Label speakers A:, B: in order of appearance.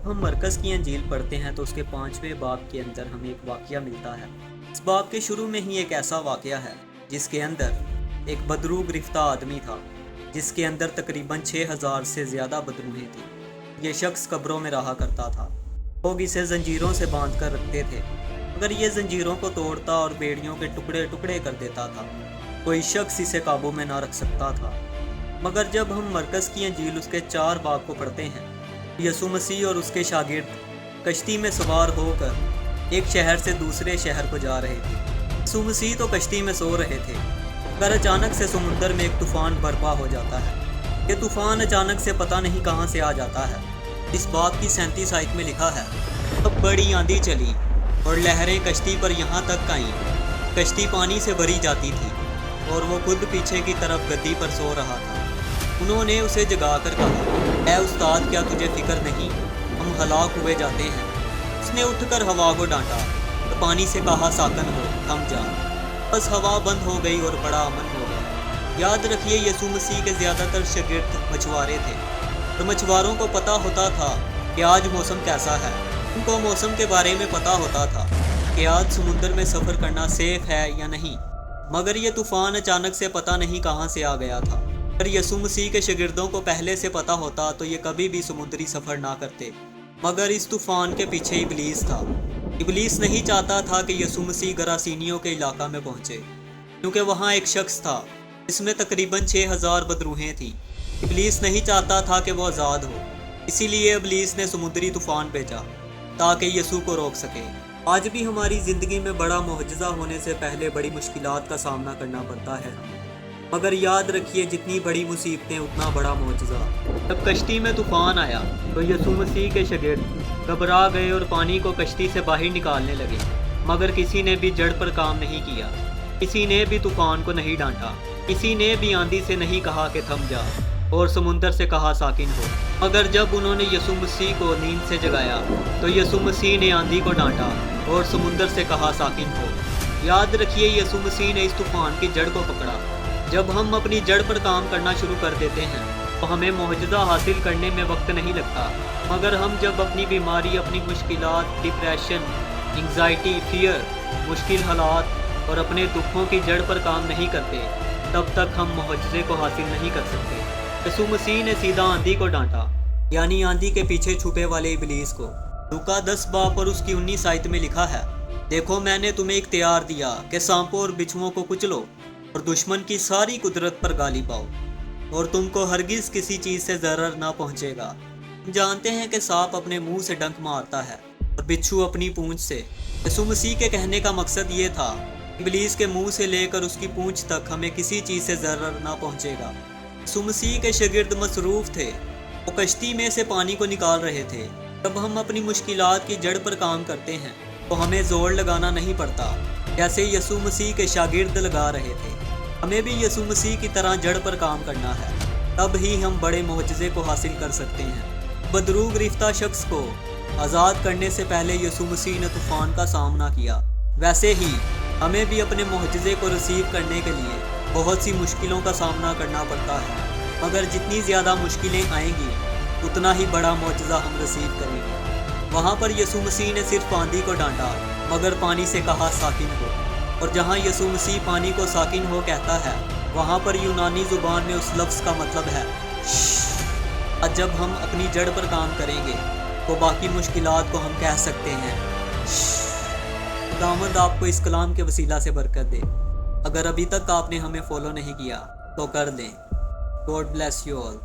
A: हम मरकज़ की अंजील पढ़ते हैं तो उसके 5वें बाब के अंदर हमें एक वाक़या मिलता है। इस बाब के शुरू में ही एक ऐसा वाक़या है जिसके अंदर एक बदरू गिरफ्ता आदमी था, जिसके अंदर तकरीबन 6000 से ज़्यादा बदरूहें थीं। ये शख्स कब्रों में रहा करता था। लोग इसे जंजीरों से बांध कर रखते थे, मगर ये जंजीरों को तोड़ता और बेड़ियों के टुकड़े टुकड़े कर देता था। कोई शख्स इसे काबू में ना रख सकता था। मगर जब हम मरकज़ की अंजील उसके 4 बाब को पढ़ते हैं, यसू मसीह और उसके शागिर्द कश्ती में सवार होकर एक शहर से दूसरे शहर को जा रहे थे। यसू मसीह तो कश्ती में सो रहे थे, मगर अचानक से समुंदर में एक तूफ़ान बर्पा हो जाता है। ये तूफ़ान अचानक से पता नहीं कहाँ से आ जाता है। इस बात की 37 आयत में लिखा है, अब बड़ी आंधी चली और लहरें कश्ती पर यहाँ तक आईं। कश्ती पानी से भरी जाती थी और वो खुद पीछे की तरफ गद्दी पर सो रहा था। उन्होंने उसे जगाकर कहा, ऐ उस्ताद, क्या तुझे फिक्र नहीं, हम हलाक हुए जाते हैं। उसने उठकर हवा को डांटा और पानी से कहा, साकन हो, थम जा। बस हवा बंद हो गई और बड़ा अमन हो गया। याद रखिए, यसू मसीह के ज़्यादातर शागिर्द मछुआरे थे और मछुआरों को पता होता था कि आज मौसम कैसा है। उनको मौसम के बारे में पता होता था कि आज समुद्र में सफ़र करना सेफ है या नहीं। मगर ये तूफ़ान अचानक से पता नहीं कहाँ से आ गया था। अगर यसू मसीह के शागिर्दों को पहले से पता होता तो ये कभी भी समुद्री सफ़र ना करते। मगर इस तूफ़ान के पीछे इबलीस था। इबलीस नहीं चाहता था कि यसू मसीह गरासीनियों के इलाका में पहुँचे, क्योंकि वहाँ एक शख्स था जिसमें तकरीबन 6000 बदरूहें थीं। इबलीस नहीं चाहता था कि वो आज़ाद हो, इसीलिए इबलीस ने समुद्री तूफ़ान भेजा ताकि यसू को रोक सके। आज भी हमारी ज़िंदगी में बड़ा मुअज्जिज़ा होने से पहले बड़ी मुश्किलात का सामना करना पड़ता है हमें। मगर याद रखिए, जितनी बड़ी मुसीबतें उतना बड़ा मुअज्जिज़ा। जब कश्ती में तूफ़ान आया तो यसू मसीह के शागिर्द घबरा गए और पानी को कश्ती से बाहर निकालने लगे। मगर किसी ने भी जड़ पर काम नहीं किया, किसी ने भी तूफ़ान को नहीं डांटा, किसी ने भी आंधी से नहीं कहा कि थम जा और समुंदर से कहा, साकिन हो। मगर जब उन्होंने यसू मसीह को नींद से जगाया तो यसू मसीह ने आंधी को डांटा और समुंदर से कहा, साकिन हो। याद रखिए, यसू मसीह ने इस तूफ़ान की जड़ को पकड़ा। जब हम अपनी जड़ पर काम करना शुरू कर देते हैं तो हमें मुअज्जिज़ा हासिल करने में वक्त नहीं लगता। मगर हम जब अपनी बीमारी, अपनी मुश्किलात, डिप्रेशन, एंग्जाइटी, फियर, मुश्किल हालात और अपने दुखों की जड़ पर काम नहीं करते, तब तक हम मुअज्जिज़े को हासिल नहीं कर सकते। यसू मसीह ने सीधा आंधी को डांटा, यानी आंधी के पीछे छुपे वाले इबलीस को। लूका 10 बाब और उसकी 19 आयत में लिखा है, देखो मैंने तुम्हें इख्तियार दिया कि सांपों और बिच्छुओं को कुचलो और दुश्मन की सारी कुदरत पर गाली पाओ, और तुमको हरगिज़ किसी चीज़ से ज़रर ना पहुँचेगा। हम जानते हैं कि सांप अपने मुंह से डंक मारता है और बिच्छू अपनी पूंछ से। यसू मसीह के कहने का मकसद ये था, इबलीस के मुंह से लेकर उसकी पूंछ तक हमें किसी चीज़ से ज़रर ना पहुँचेगा। यसू मसीह के शागिर्द मसरूफ़ थे, वो कश्ती में से पानी को निकाल रहे थे। जब हम अपनी मुश्किलात की जड़ पर काम करते हैं तो हमें ज़ोर लगाना नहीं पड़ता, जैसे यसू मसीह के शागिर्द लगा रहे थे। हमें भी यसू मसीह की तरह जड़ पर काम करना है, तब ही हम बड़े मुअज्जिज़े को हासिल कर सकते हैं। बदरू गिरफ्ता शख्स को आज़ाद करने से पहले यसू मसीह ने तूफ़ान का सामना किया। वैसे ही हमें भी अपने मुअज्जिज़े को रिसीव करने के लिए बहुत सी मुश्किलों का सामना करना पड़ता है। मगर जितनी ज़्यादा मुश्किलें आएंगी उतना ही बड़ा मुअज्जिज़ा हम रिसीव करेंगे। वहाँ पर यसू मसीह ने सिर्फ आंधी को डांटा, मगर पानी से कहा, साकिन हो। और जहाँ यसू मसीह पानी को साकिन हो कहता है, वहाँ पर यूनानी ज़ुबान में उस लफ्ज़ का मतलब है श्श। जब हम अपनी जड़ पर काम करेंगे तो बाकी मुश्किलात को हम कह सकते हैं श्श। खुदावंद आपको इस कलाम के वसीला से बरकत दे। अगर अभी तक आपने हमें फॉलो नहीं किया तो कर दें। God bless you all.